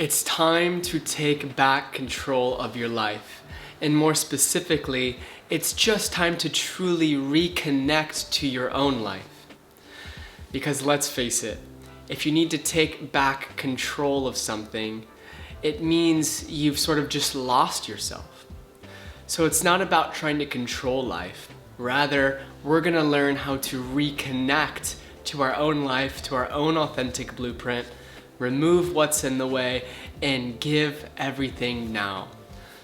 It's time to take back control of your life. And more specifically, it's just time to truly reconnect to your own life. Because let's face it, if you need to take back control of something, it means you've sort of just lost yourself. So it's not about trying to control life. Rather, we're gonna learn how to reconnect to our own life, to our own authentic blueprint, remove what's in the way, and give everything now.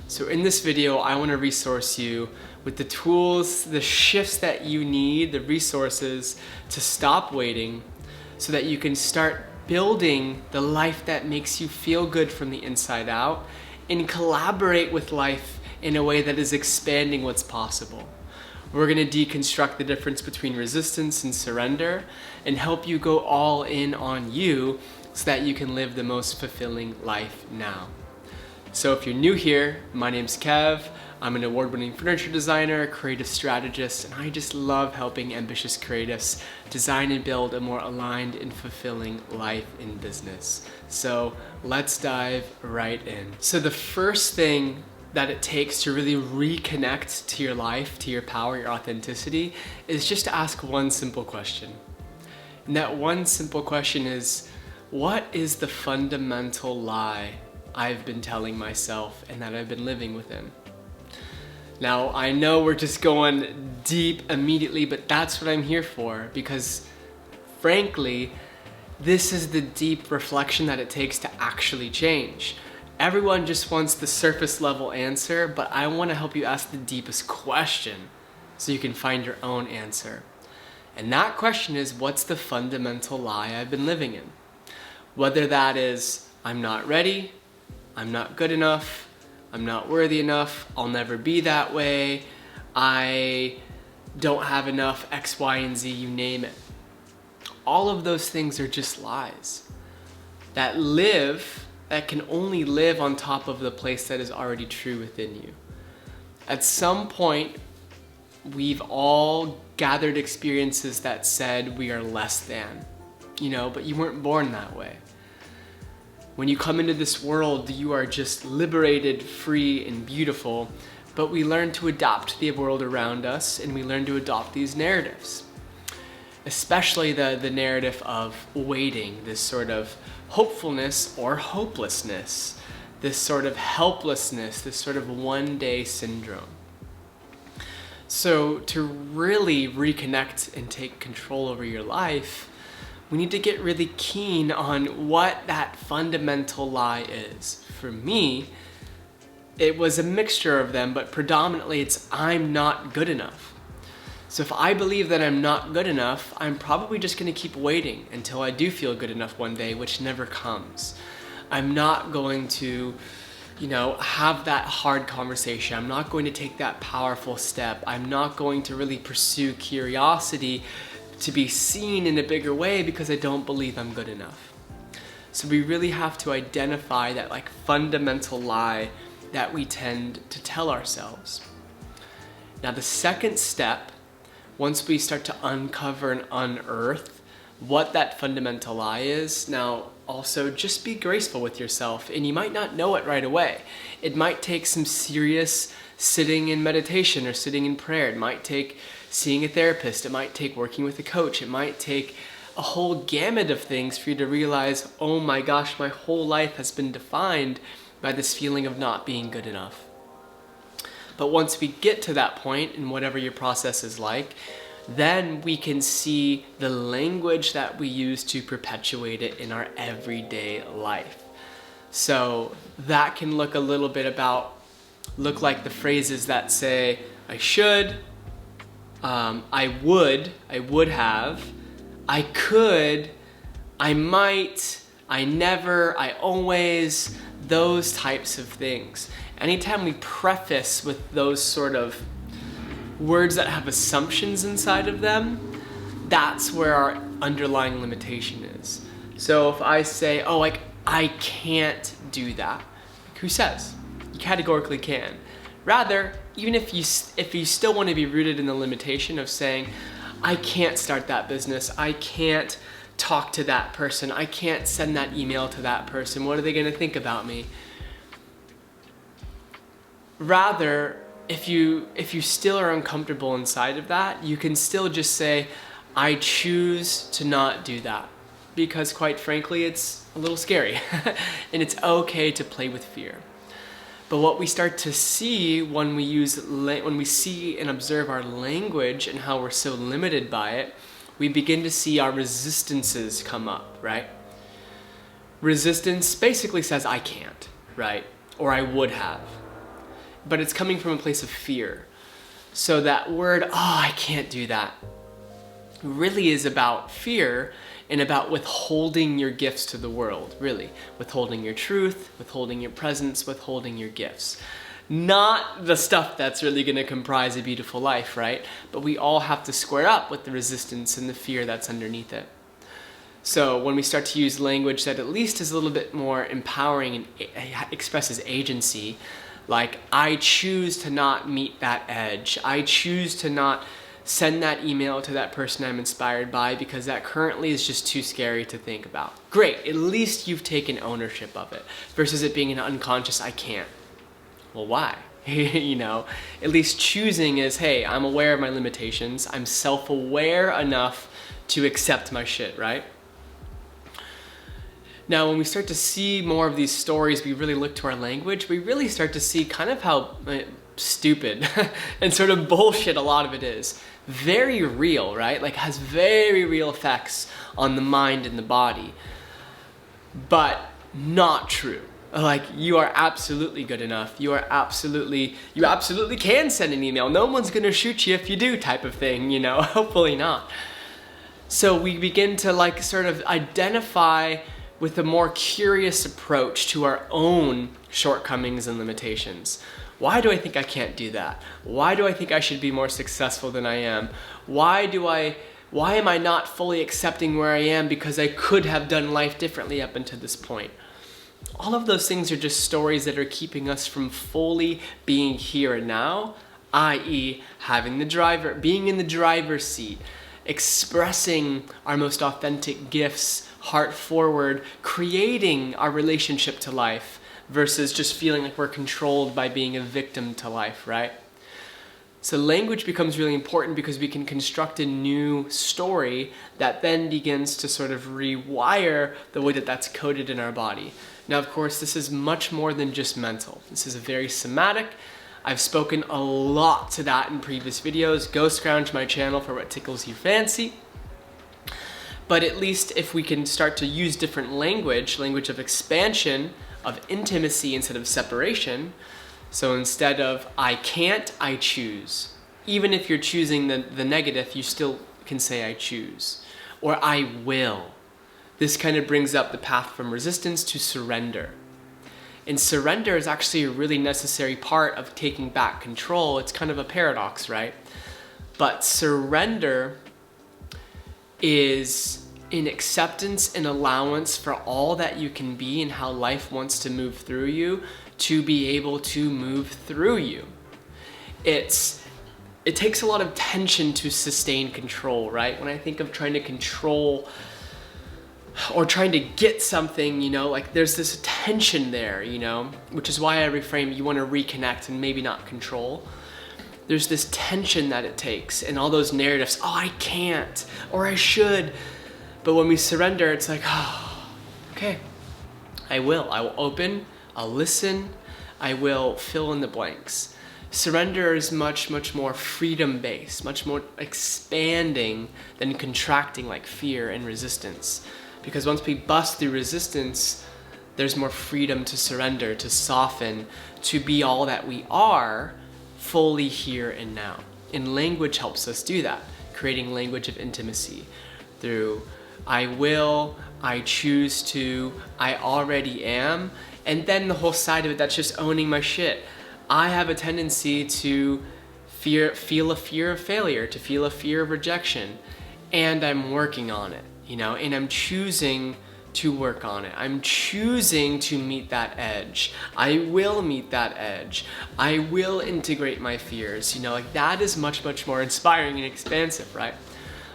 So in this video, I want to resource you with the tools, the shifts that you need, the resources to stop waiting so that you can start building the life that makes you feel good from the inside out and collaborate with life in a way that is expanding what's possible. We're going to deconstruct the difference between resistance and surrender and help you go all in on you so that you can live the most fulfilling life now. So if you're new here, my name's Kev. I'm an award-winning furniture designer, creative strategist, and I just love helping ambitious creatives design and build a more aligned and fulfilling life in business. So let's dive right in. So the first thing that it takes to really reconnect to your life, to your power, your authenticity, is just to ask one simple question. And that one simple question is, what is the fundamental lie I've been telling myself and that I've been living within? Now, I know we're just going deep immediately, but that's what I'm here for, because frankly, this is the deep reflection that it takes to actually change. Everyone just wants the surface level answer, but I want to help you ask the deepest question so you can find your own answer. And that question is, what's the fundamental lie I've been living in? Whether that is, I'm not ready, I'm not good enough, I'm not worthy enough, I'll never be that way, I don't have enough X, Y, and Z, you name it. All of those things are just lies that can only live on top of the place that is already true within you. At some point, we've all gathered experiences that said we are less than, but you weren't born that way. When you come into this world, you are just liberated, free, and beautiful, but we learn to adapt to the world around us, and we learn to adopt these narratives. Especially the narrative of waiting, this sort of hopefulness or hopelessness, this sort of helplessness, this sort of one-day syndrome. So to really reconnect and take control over your life, we need to get really keen on what that fundamental lie is. For me, it was a mixture of them, but predominantly it's I'm not good enough. So if I believe that I'm not good enough, I'm probably just going to keep waiting until I do feel good enough one day, which never comes. I'm not going to, have that hard conversation. I'm not going to take that powerful step. I'm not going to really pursue curiosity to be seen in a bigger way because I don't believe I'm good enough. So we really have to identify that fundamental lie that we tend to tell ourselves. Now the second step, once we start to uncover and unearth what that fundamental lie is, now also just be graceful with yourself, and you might not know it right away. It might take some serious sitting in meditation or sitting in prayer. It might take seeing a therapist. It might take working with a coach. It might take a whole gamut of things for you to realize, oh my gosh, my whole life has been defined by this feeling of not being good enough. But once we get to that point, in whatever your process is like, then we can see the language that we use to perpetuate it in our everyday life. So that can look a little bit like the phrases that say, I should, I would have, I could, I might, I never, I always, those types of things. Anytime we preface with those sort of words that have assumptions inside of them, that's where our underlying limitation is. So if I say, I can't do that, who says? You categorically can. Rather, even if you still want to be rooted in the limitation of saying, I can't start that business, I can't talk to that person. I can't send that email to that person. What are they going to think about me? Rather, if you still are uncomfortable inside of that, you can still just say, I choose to not do that. Because quite frankly, it's a little scary. And it's okay to play with fear. But what we start to see when we see and observe our language and how we're so limited by it, we begin to see our resistances come up, right? Resistance basically says, I can't, right? Or I would have. But it's coming from a place of fear. So that word, I can't do that, really is about fear and about withholding your gifts to the world, really. Withholding your truth, withholding your presence, withholding your gifts. Not the stuff that's really going to comprise a beautiful life, right? But we all have to square up with the resistance and the fear that's underneath it. So when we start to use language that at least is a little bit more empowering and expresses agency, like, I choose to not meet that edge. I choose to not send that email to that person I'm inspired by because that currently is just too scary to think about. Great, at least you've taken ownership of it versus it being an unconscious, I can't. Well, why? At least choosing is, hey, I'm aware of my limitations. I'm self-aware enough to accept my shit, right? Now, when we start to see more of these stories, we really look to our language, we really start to see kind of how stupid and sort of bullshit a lot of it is. Very real, right? Like, has very real effects on the mind and the body, but not true. Like, you are absolutely good enough. You absolutely can send an email. No one's gonna shoot you if you do, type of thing, hopefully not. So we begin to sort of identify with a more curious approach to our own shortcomings and limitations. Why do I think I can't do that? Why do I think I should be more successful than I am? Why am I not fully accepting where I am because I could have done life differently up until this point? All of those things are just stories that are keeping us from fully being here and now, i.e. being in the driver's seat, expressing our most authentic gifts, heart forward, creating our relationship to life, versus just feeling like we're controlled by being a victim to life, right? So language becomes really important because we can construct a new story that then begins to sort of rewire the way that that's coded in our body. Now, of course, this is much more than just mental. This is a very somatic. I've spoken a lot to that in previous videos. Go scrounge my channel for what tickles your fancy. But at least if we can start to use different language of expansion, of intimacy instead of separation. So instead of I can't, I choose. Even if you're choosing the negative, you still can say I choose. Or I will. This kind of brings up the path from resistance to surrender. And surrender is actually a really necessary part of taking back control. It's kind of a paradox, right? But surrender is in acceptance and allowance for all that you can be and how life wants to move through you to be able to move through you. It takes a lot of tension to sustain control, right? When I think of trying to control or trying to get something, there's this tension there, which is why I reframe, you want to reconnect and maybe not control. There's this tension that it takes and all those narratives, I can't, or I should. But when we surrender, it's like, okay, I will open, I'll listen, I will fill in the blanks. Surrender is much, much more freedom-based, much more expanding than contracting like fear and resistance. Because once we bust through resistance, there's more freedom to surrender, to soften, to be all that we are, fully here and now. And language helps us do that, creating language of intimacy through I will, I choose to, I already am, and then the whole side of it that's just owning my shit. I have a tendency to feel a fear of failure, to feel a fear of rejection, and I'm working on it, and I'm choosing to work on it. I'm choosing to meet that edge. I will meet that edge. I will integrate my fears. That is much, much more inspiring and expansive, right?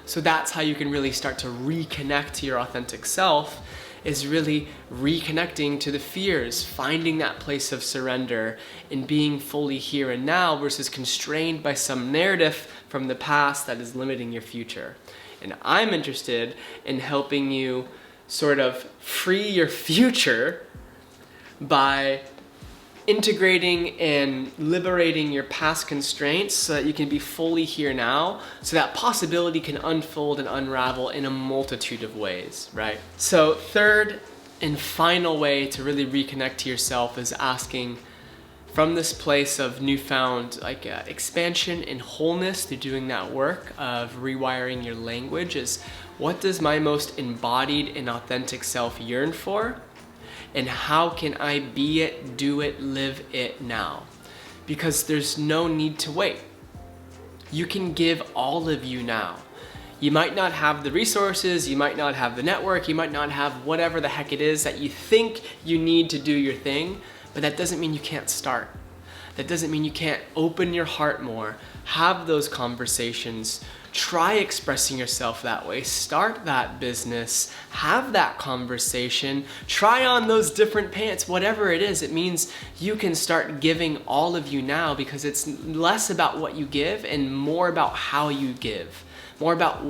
So that's how you can really start to reconnect to your authentic self, is really reconnecting to the fears, finding that place of surrender and being fully here and now versus constrained by some narrative from the past that is limiting your future. And I'm interested in helping you sort of free your future by integrating and liberating your past constraints so that you can be fully here now, so that possibility can unfold and unravel in a multitude of ways, right? So third and final way to really reconnect to yourself is asking from this place of newfound expansion and wholeness through doing that work of rewiring your language is, what does my most embodied and authentic self yearn for? And how can I be it, do it, live it now? Because there's no need to wait. You can give all of you now. You might not have the resources, you might not have the network, you might not have whatever the heck it is that you think you need to do your thing, but that doesn't mean you can't start. That doesn't mean you can't open your heart more, have those conversations, try expressing yourself that way, start that business, have that conversation, try on those different pants, whatever it is. It means you can start giving all of you now, because it's less about what you give and more about how you give, more about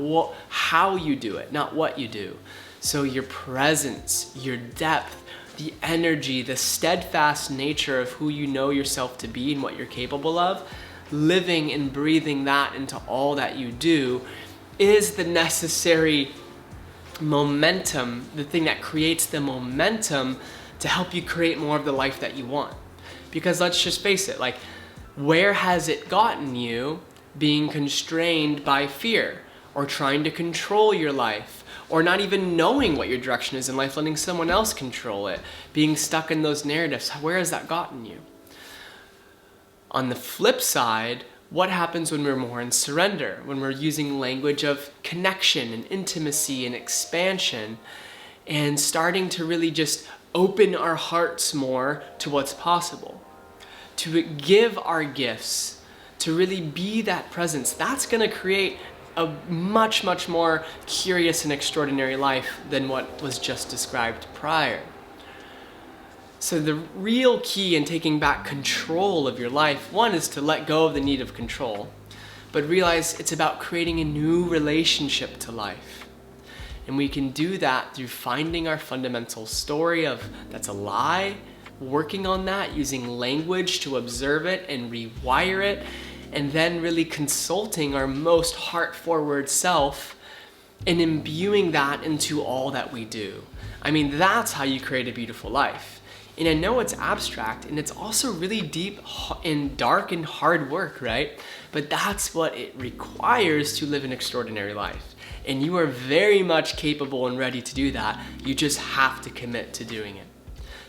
how you do it, not what you do. So your presence, your depth, the energy, the steadfast nature of who you know yourself to be and what you're capable of, living and breathing that into all that you do is the necessary momentum, the thing that creates the momentum to help you create more of the life that you want. Because let's just face it, like, where has it gotten you being constrained by fear or trying to control your life, or not even knowing what your direction is in life, letting someone else control it, being stuck in those narratives? Where has that gotten you? On the flip side, what happens when we're more in surrender, when we're using language of connection and intimacy and expansion, and starting to really just open our hearts more to what's possible, to give our gifts, to really be that presence? That's going to create a much, much more curious and extraordinary life than what was just described prior. So the real key in taking back control of your life, one, is to let go of the need of control, but realize it's about creating a new relationship to life. And we can do that through finding our fundamental story of that's a lie, working on that, using language to observe it and rewire it, and then really consulting our most heart-forward self and imbuing that into all that we do. I mean, that's how you create a beautiful life. And I know it's abstract, and it's also really deep and dark and hard work, right? But that's what it requires to live an extraordinary life. And you are very much capable and ready to do that. You just have to commit to doing it.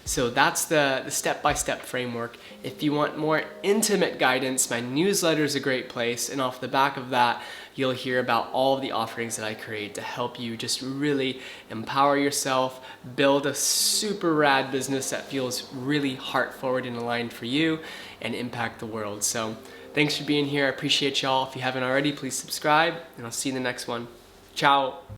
So that's the step-by-step framework. If you want more intimate guidance, my newsletter is a great place. And off the back of that, you'll hear about all of the offerings that I create to help you just really empower yourself, build a super rad business that feels really heart forward and aligned for you, and impact the world. So thanks for being here. I appreciate y'all. If you haven't already, please subscribe, and I'll see you in the next one. Ciao.